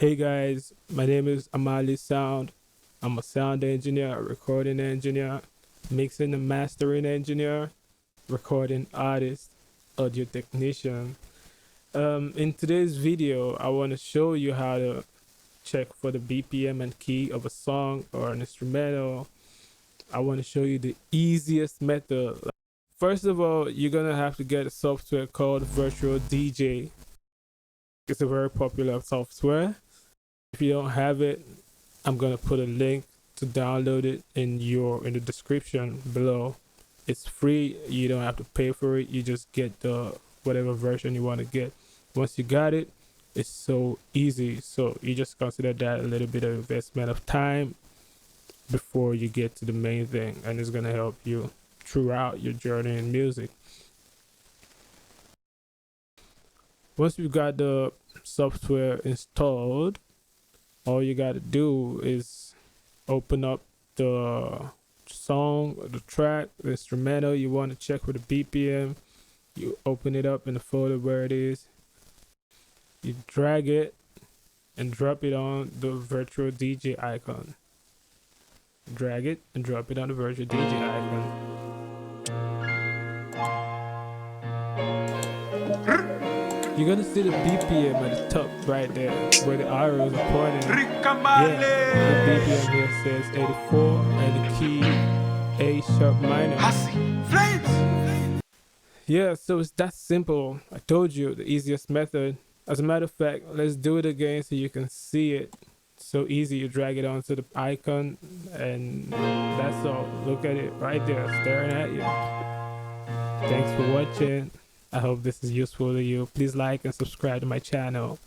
Hey guys, my name is Amali Sound. I'm a sound engineer, a recording engineer, mixing and mastering engineer, recording artist, audio technician. In today's video, I want to show you how to check for the BPM and key of a song or an instrumental. I want to show you the easiest method. First of all, you're gonna have to get a software called Virtual DJ. It's a very popular software. If you don't have it, I'm gonna put a link to download it in the description below. It's free. You don't have to pay for it. You just get the whatever version you want to get. Once you got it, it's so easy. So you just consider that a little bit of investment of time before you get to the main thing, and it's gonna help you throughout your journey in music. Once you've got the software installed, all you got to do is open up the song, the track, the instrumental you want to check for the BPM. You open it up in the folder where it is. You drag it and drop it on the virtual DJ icon. Drag it and drop it on the virtual DJ icon. You're gonna see the BPM at the top right there where the arrows are pointing. Yeah, the BPM here says 84 and the key A sharp minor. Yeah, so it's that simple. I told you the easiest method. As a matter of fact, let's do it again so you can see it. So easy, you drag it onto the icon and that's all. Look at it right there staring at you. Thanks for watching. I hope this is useful to you. Please like and subscribe to my channel.